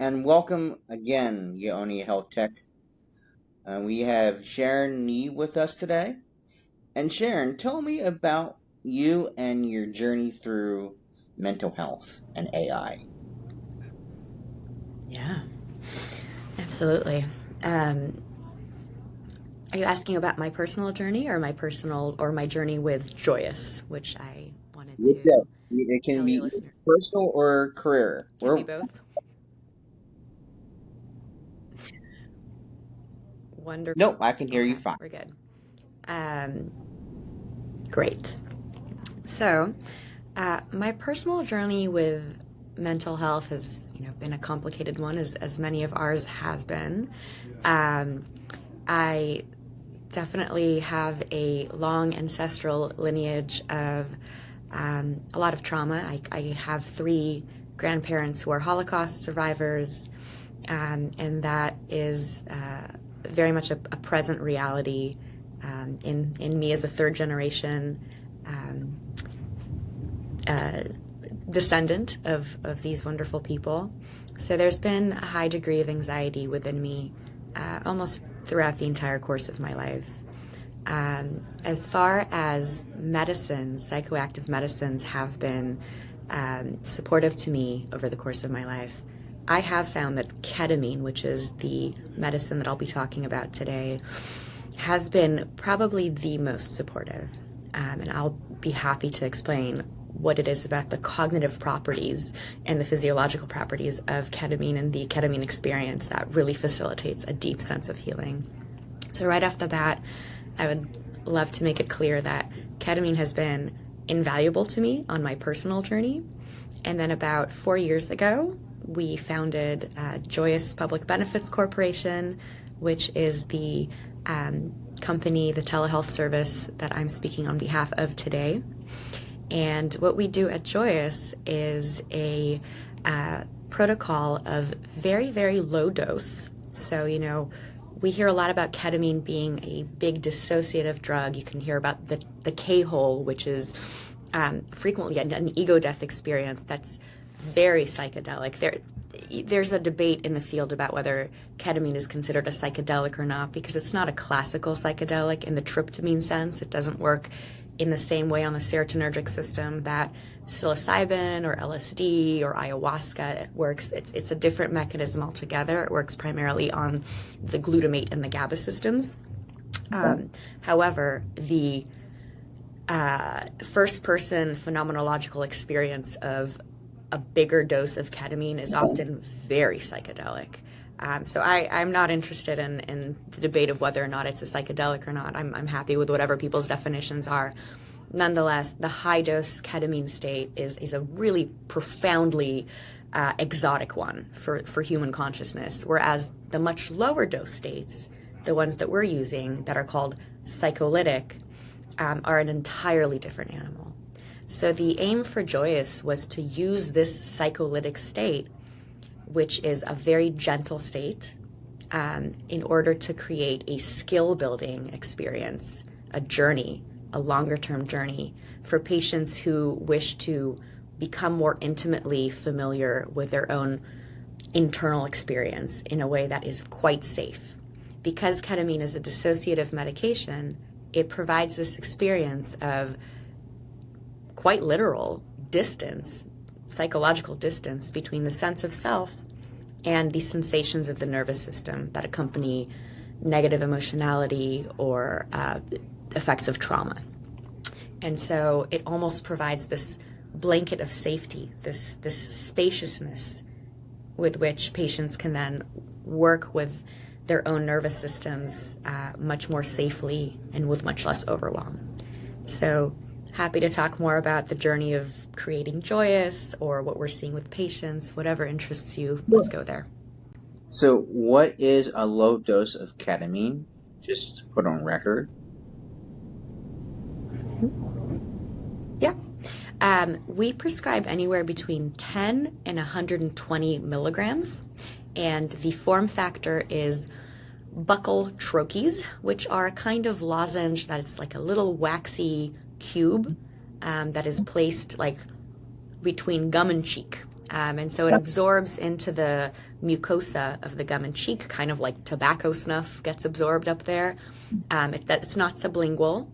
and welcome again, Yoni Health Tech. We have Sharon Niv with us today. And Sharon, tell me about you and your journey through mental health and AI. Yeah, absolutely. Um, are you asking about my personal journey or my journey with Joyous, which I wanted What's to up? It can tell your be listeners? personal or career. Can be both. Wonderful. No, I can hear you Okay, fine. we're good. Um, Great. So, my personal journey with mental health has, been a complicated one, as many of ours has been. Um, I definitely have a long ancestral lineage of a lot of trauma. I have three grandparents who are Holocaust survivors, and that is very much a present reality in me as a third generation um, uh, descendant of these wonderful people. So there's been a high degree of anxiety within me almost throughout the entire course of my life. As far as medicines, psychoactive medicines have been supportive to me over the course of my life, I have found that ketamine, which is the medicine that I'll be talking about today, has been probably the most supportive. And I'll be happy to explain what it is about the cognitive properties and the physiological properties of ketamine and the ketamine experience that really facilitates a deep sense of healing. So right off the bat, I would love to make it clear that ketamine has been invaluable to me on my personal journey. And then about 4 years ago, we founded Joyous Public Benefits Corporation, which is the company, the telehealth service that I'm speaking on behalf of today. And what we do at Joyous is a protocol of very, very low dose. So, we hear a lot about ketamine being a big dissociative drug. You can hear about the K-hole, which is frequently an ego death experience that's very psychedelic. There's a debate in the field about whether ketamine is considered a psychedelic or not, because it's not a classical psychedelic in the tryptamine sense. It doesn't work in the same way on the serotonergic system that psilocybin or LSD or ayahuasca works. It's a different mechanism altogether. It works primarily on the glutamate and the GABA systems. However, the first person phenomenological experience of a bigger dose of ketamine is often very psychedelic. So I'm not interested in the debate of whether or not it's a psychedelic or not. I'm happy with whatever people's definitions are. Nonetheless, the high dose ketamine state is a really profoundly exotic one for human consciousness, whereas the much lower dose states, the ones that we're using that are called psycholytic, are an entirely different animal. So the aim for Joyous was to use this psycholytic state, which is a very gentle state, in order to create a skill building experience, a journey, a longer term journey for patients who wish to become more intimately familiar with their own internal experience in a way that is quite safe. Because ketamine is a dissociative medication, it provides this experience of quite literal distance, psychological distance between the sense of self and the sensations of the nervous system that accompany negative emotionality or effects of trauma. And so it almost provides this blanket of safety, this spaciousness with which patients can then work with their own nervous systems much more safely and with much less overwhelm. So happy to talk more about the journey of creating Joyous or what we're seeing with patients, whatever interests you. Let's go there. So, what is a low dose of ketamine? Just to put on record. Yeah. We prescribe anywhere between 10 and 120 milligrams, and the form factor is buccal troches, which are a kind of lozenge that it's like a little waxy cube that is placed like between gum and cheek. And so it absorbs into the mucosa of the gum and cheek, kind of like tobacco snuff gets absorbed up there. It's not sublingual.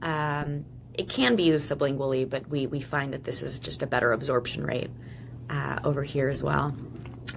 It can be used sublingually, but we find that this is just a better absorption rate over here as well.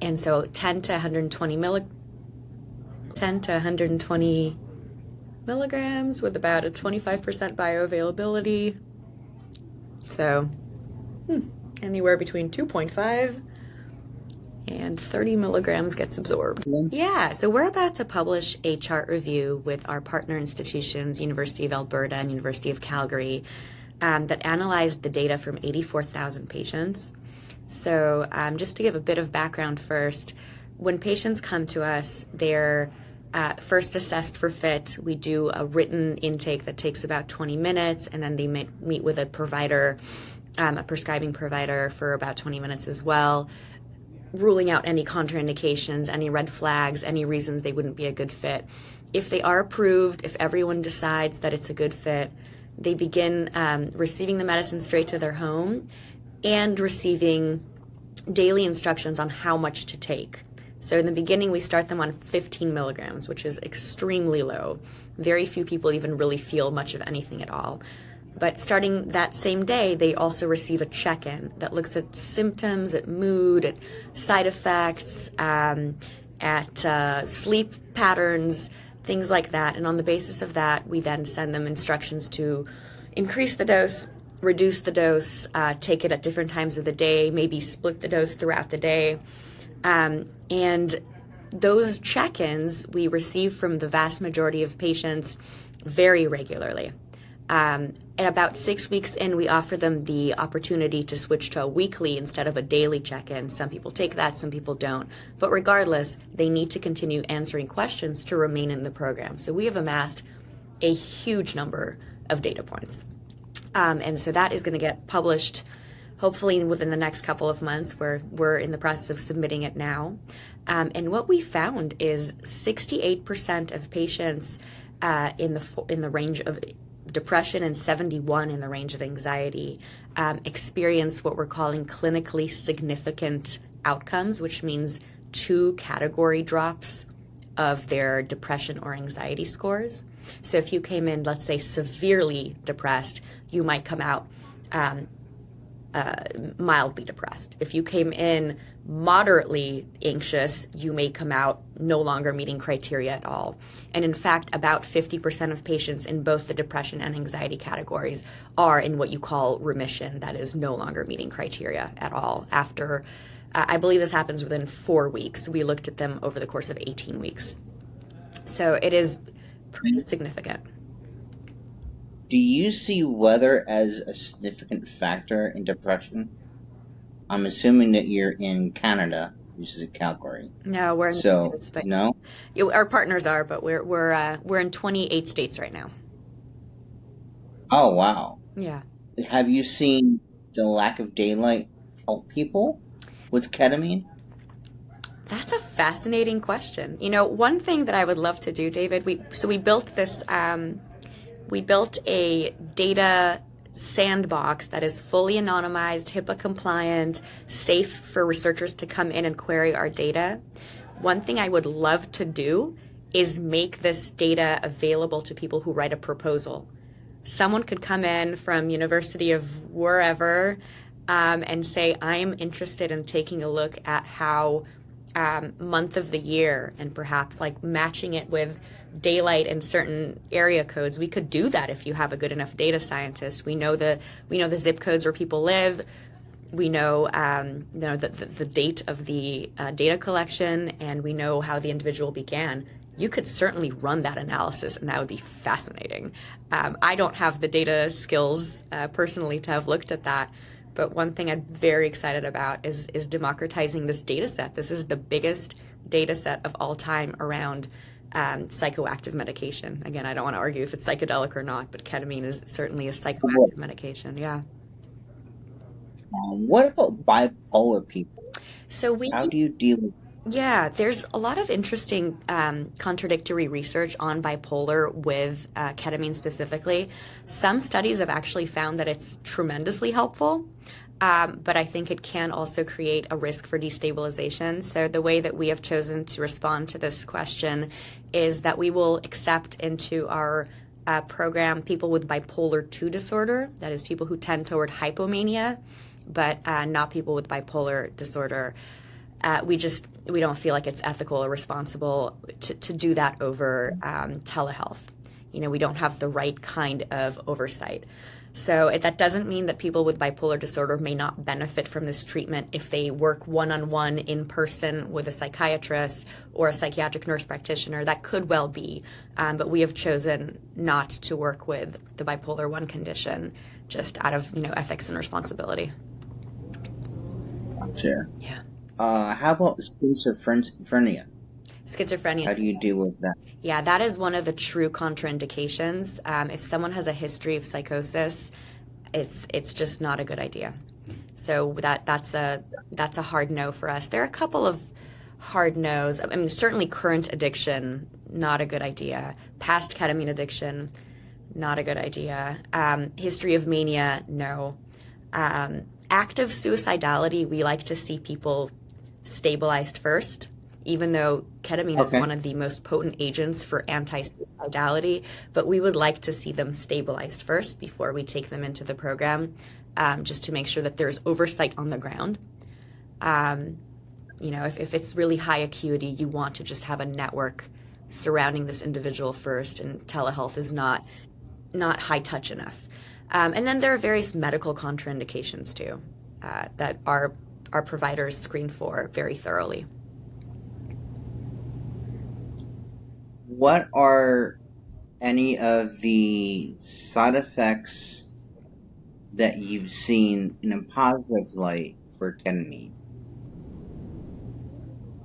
And so 10 to 120 milligrams with about a 25% bioavailability. So anywhere between 2.5 and 30 milligrams gets absorbed. Yeah, so we're about to publish a chart review with our partner institutions, University of Alberta and University of Calgary, that analyzed the data from 84,000 patients. So just to give a bit of background first, when patients come to us, they're first assessed for fit. We do a written intake that takes about 20 minutes, and then they meet with a provider, a prescribing provider, for about 20 minutes as well, ruling out any contraindications, any red flags, any reasons they wouldn't be a good fit. If they are approved, if everyone decides that it's a good fit, they begin receiving the medicine straight to their home and receiving daily instructions on how much to take. So in the beginning, we start them on 15 milligrams, which is extremely low. Very few people even really feel much of anything at all. But starting that same day, they also receive a check-in that looks at symptoms, at mood, at side effects, at sleep patterns, things like that. And on the basis of that, we then send them instructions to increase the dose, reduce the dose, take it at different times of the day, maybe split the dose throughout the day. And those check-ins we receive from the vast majority of patients very regularly. And about 6 weeks in, we offer them the opportunity to switch to a weekly instead of a daily check-in. Some people take that, some people don't. But regardless, they need to continue answering questions to remain in the program. So we have amassed a huge number of data points. And so that is going to get published hopefully within the next couple of months. We're in the process of submitting it now. And what we found is 68% of patients in the range of depression and 71 in the range of anxiety experience what we're calling clinically significant outcomes, which means 2 category drops of their depression or anxiety scores. So if you came in, let's say, severely depressed, you might come out mildly depressed. If you came in moderately anxious, you may come out no longer meeting criteria at all. And in fact, about 50% of patients in both the depression and anxiety categories are in what you call remission, that is no longer meeting criteria at all. After, I believe this happens within 4 weeks. We looked at them over the course of 18 weeks. So it is pretty significant. Do you see weather as a significant factor in depression? I'm assuming that you're in Canada, which is Calgary. No, we're in the So, States, but no? our partners are, but we're in 28 states right now. Oh, wow. Yeah. Have you seen the lack of daylight help people with ketamine? That's a fascinating question. You know, one thing that I would love to do, David, we built this, we built a data sandbox that is fully anonymized, HIPAA compliant, safe for researchers to come in and query our data. One thing I would love to do is make this data available to people who write a proposal. Someone could come in from University of wherever and say, I'm interested in taking a look at how month of the year and perhaps like matching it with daylight in certain area codes. We could do that if you have a good enough data scientist. We know the zip codes where people live. We know the date of the data collection, and we know how the individual began. You could certainly run that analysis, and that would be fascinating. I don't have the data skills personally to have looked at that, but one thing I'm very excited about is democratizing this data set. This is the biggest data set of all time around psychoactive medication. Again, I don't want to argue if it's psychedelic or not, but ketamine is certainly a psychoactive medication. Yeah. What about bipolar people? So How do you deal with yeah, there's a lot of interesting contradictory research on bipolar with ketamine specifically. Some studies have actually found that it's tremendously helpful. but I think it can also create a risk for destabilization. So the way that we have chosen to respond to this question is that we will accept into our program people with bipolar 2 disorder, that is, people who tend toward hypomania, but not people with bipolar disorder. We don't feel like it's ethical or responsible to do that over telehealth. We don't have the right kind of oversight. So that doesn't mean that people with bipolar disorder may not benefit from this treatment if they work one-on-one in person with a psychiatrist or a psychiatric nurse practitioner. That could well be, but we have chosen not to work with the bipolar 1 condition just out of ethics and responsibility. Gotcha. Yeah. How about schizophrenia? Schizophrenia. How do you deal with that? Yeah, that is one of the true contraindications. If someone has a history of psychosis, it's just not a good idea. So that's a hard no for us. There are a couple of hard no's. I mean, certainly current addiction, not a good idea. Past ketamine addiction, not a good idea. History of mania, no. Active suicidality, we like to see people stabilized first, even though ketamine is one of the most potent agents for anti-suicidality, but we would like to see them stabilized first before we take them into the program, just to make sure that there's oversight on the ground. If it's really high acuity, you want to just have a network surrounding this individual first, and telehealth is not high touch enough. And then there are various medical contraindications too, that our providers screen for very thoroughly. What are any of the side effects that you've seen in a positive light for ketamine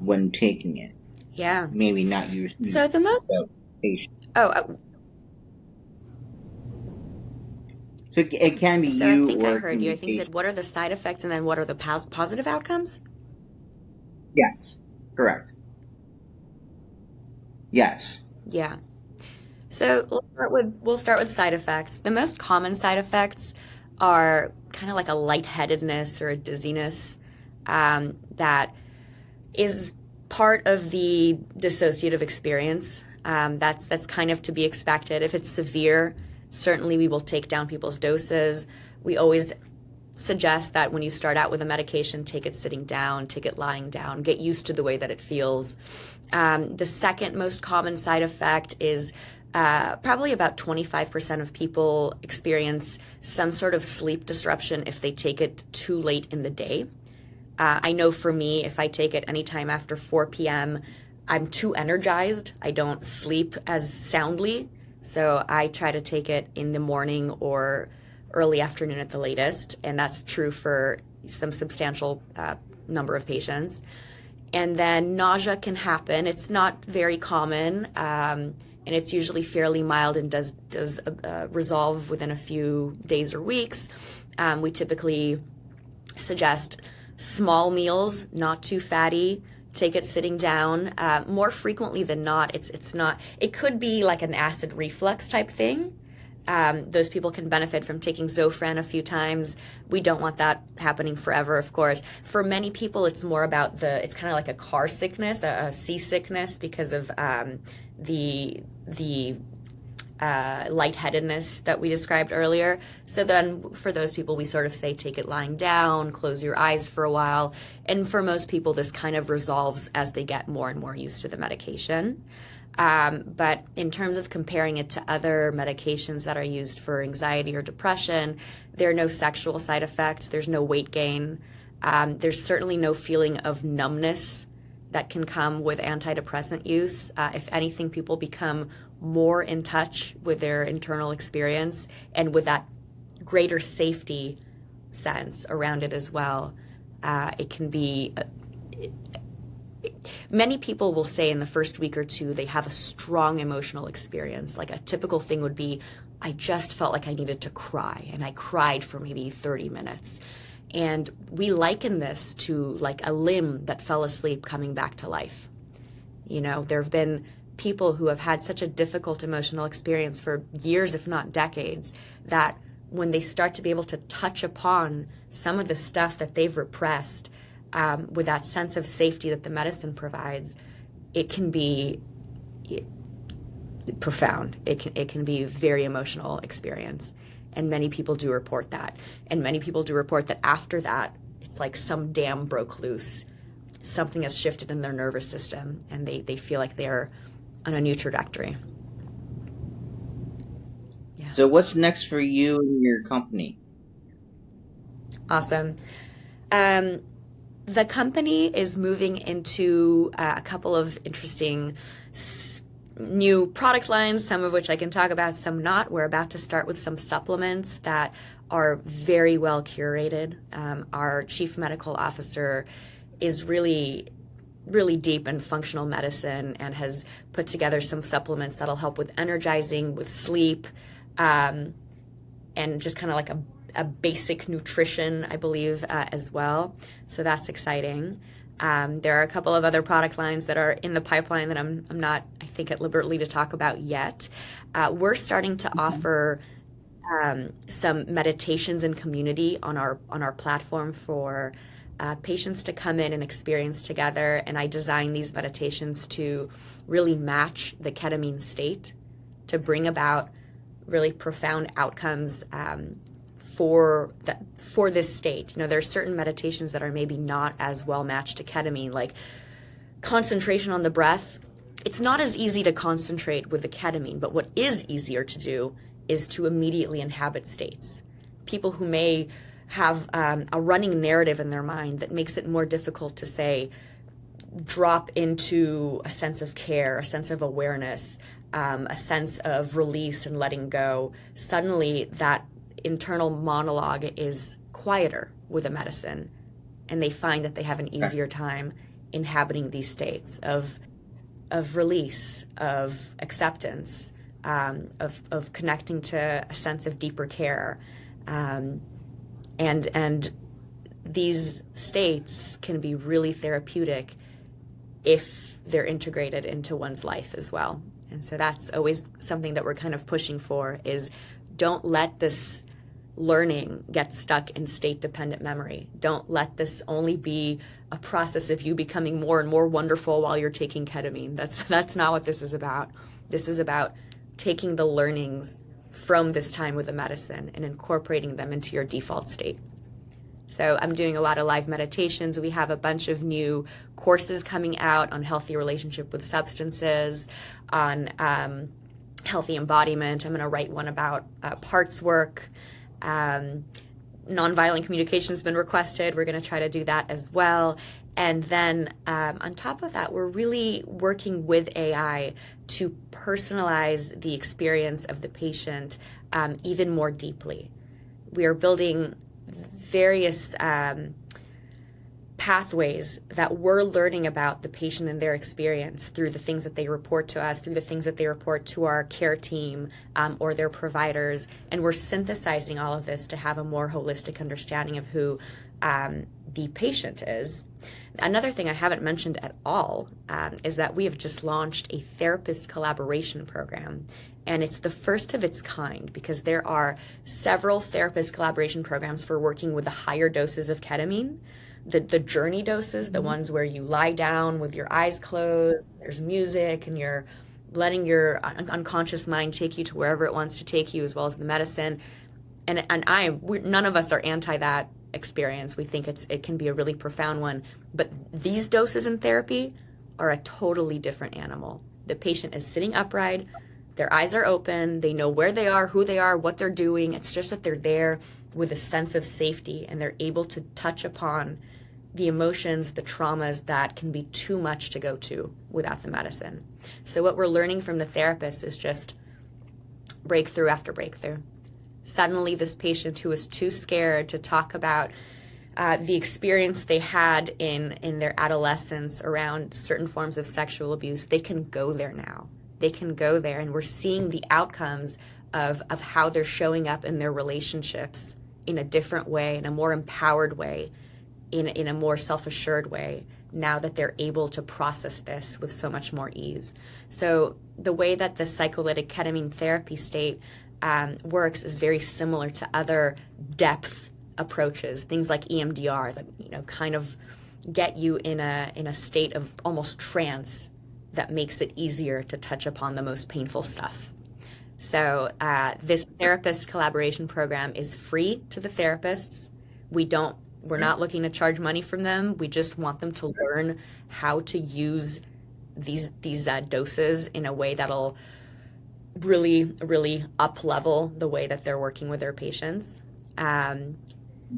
when taking it? Yeah. Maybe not you. So the most patient. So it can be so you. I think or I heard you. I think you said, what are the side effects, and then what are the positive outcomes? Yes, correct. Yes. Yeah. So we'll start with side effects. The most common side effects are kind of like a lightheadedness or a dizziness, that is part of the dissociative experience. That's kind of to be expected. If it's severe, certainly we will take down people's doses. We always suggest that when you start out with a medication, take it sitting down, take it lying down, get used to the way that it feels. The second most common side effect is probably about 25% of people experience some sort of sleep disruption if they take it too late in the day. I know for me, if I take it anytime after 4 p.m., I'm too energized. I don't sleep as soundly. So I try to take it in the morning or early afternoon at the latest. And that's true for some substantial number of patients. And then nausea can happen. It's not very common, and it's usually fairly mild and does resolve within a few days or weeks. We typically suggest small meals, not too fatty. Take it sitting down. More frequently than not, it's not. It could be like an acid reflux type thing. Those people can benefit from taking Zofran a few times. We don't want that happening forever, of course. For many people, it's more about it's kind of like a car sickness, a seasickness, because of the lightheadedness that we described earlier. So then for those people, we sort of say take it lying down, close your eyes for a while. And for most people, this kind of resolves as they get more and more used to the medication. But in terms of comparing it to other medications that are used for anxiety or depression, there are no sexual side effects. There's no weight gain. There's certainly no feeling of numbness that can come with antidepressant use. If anything, people become more in touch with their internal experience and with that greater safety sense around it as well. It can be... Many people will say in the first week or two they have a strong emotional experience. Like a typical thing would be, I just felt like I needed to cry, and I cried for maybe 30 minutes. And we liken this to like a limb that fell asleep coming back to life. You know, there have been people who have had such a difficult emotional experience for years, if not decades, that when they start to be able to touch upon some of the stuff that they've repressed, with that sense of safety that the medicine provides, it can be profound. It can be a very emotional experience. And many people do report that. And many people do report that after that, it's like some dam broke loose. Something has shifted in their nervous system, and they feel like they're on a new trajectory. Yeah. So what's next for you and your company? Awesome. The company is moving into a couple of interesting new product lines, some of which I can talk about, some not. We're about to start with some supplements that are very well curated. Our chief medical officer is really deep in functional medicine and has put together some supplements that'll help with energizing, with sleep, and just kind of like a basic nutrition, I believe, as well. So that's exciting. There are a couple of other product lines that are in the pipeline that I'm not, I think, at liberty to talk about yet. We're starting to offer some meditations and community on our platform for patients to come in and experience together. And I designed these meditations to really match the ketamine state, to bring about really profound outcomes for this state. There are certain meditations that are maybe not as well matched to ketamine, like concentration on the breath. It's not as easy to concentrate with the ketamine, but what is easier to do is to immediately inhabit states. People who may have a running narrative in their mind that makes it more difficult to, say, drop into a sense of care, a sense of awareness, a sense of release and letting go. Suddenly that internal monologue is quieter with a medicine, and they find that they have an easier time inhabiting these states of release, of acceptance, of connecting to a sense of deeper care. And these states can be really therapeutic if they're integrated into one's life as well. And so that's always something that we're kind of pushing for, is don't let this learning get stuck in state-dependent memory. Don't let this only be a process of you becoming more and more wonderful while you're taking ketamine. That's not what this is about. This is about taking the learnings from this time with the medicine and incorporating them into your default state. So I'm doing a lot of live meditations. We have a bunch of new courses coming out on healthy relationship with substances, on healthy embodiment. I'm going to write one about parts work. Nonviolent communication has been requested. We're going to try to do that as well. And then on top of that, we're really working with AI to personalize the experience of the patient even more deeply. We are building various pathways that we're learning about the patient and their experience through the things that they report to us, through the things that they report to our care team or their providers. And we're synthesizing all of this to have a more holistic understanding of who the patient is. Another thing I haven't mentioned at all is that we have just launched a therapist collaboration program. And it's the first of its kind, because there are several therapist collaboration programs for working with the higher doses of ketamine. The journey doses, the ones where you lie down with your eyes closed, there's music, and you're letting your unconscious mind take you to wherever it wants to take you, as well as the medicine. And none of us are anti that experience. We think it can be a really profound one. But these doses in therapy are a totally different animal. The patient is sitting upright, their eyes are open, they know where they are, who they are, what they're doing. It's just that they're there with a sense of safety, and they're able to touch upon the emotions, the traumas that can be too much to go to without the medicine. So what we're learning from the therapist is just breakthrough after breakthrough. Suddenly, this patient who was too scared to talk about the experience they had in their adolescence around certain forms of sexual abuse, they can go there now. They can go there, and we're seeing the outcomes of how they're showing up in their relationships in a different way, in a more empowered way, in a more self-assured way, now that they're able to process this with so much more ease. So the way that the psycholytic ketamine therapy state works is very similar to other depth approaches, things like EMDR that kind of get you in a state of almost trance that makes it easier to touch upon the most painful stuff. So this therapist collaboration program is free to the therapists. We're not looking to charge money from them. We just want them to learn how to use these doses in a way that'll really, really up level the way that they're working with their patients.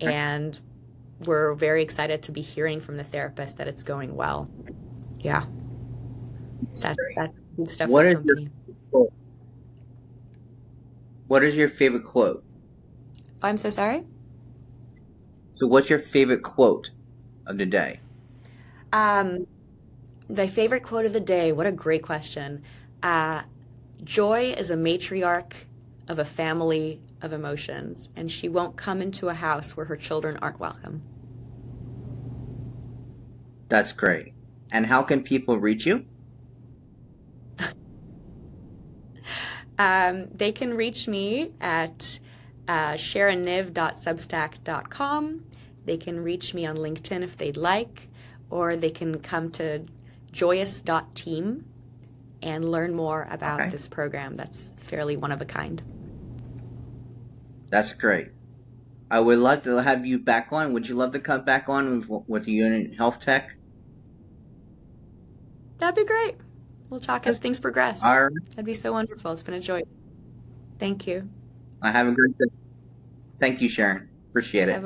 And we're very excited to be hearing from the therapist that it's going well. Yeah, that's good stuff for What the is your company. quote? What is your favorite quote? Oh, I'm so sorry. So, what's your favorite quote of the day? Um, my favorite quote of the day. What a great question. Joy is a matriarch of a family of emotions, and she won't come into a house where her children aren't welcome. That's great. And how can people reach you? They can reach me at sharonniv.substack.com. They can reach me on LinkedIn if they'd like, or they can come to joyous.team and learn more about Okay, this program that's fairly one of a kind. that's great. I would love to have you back on. Would you love to come back on with the unit health tech? That'd be great. We'll talk as things progress. All right. That'd be so wonderful. It's been a joy. Thank you. I have a great day. Thank you, Sharon. Appreciate Have it. a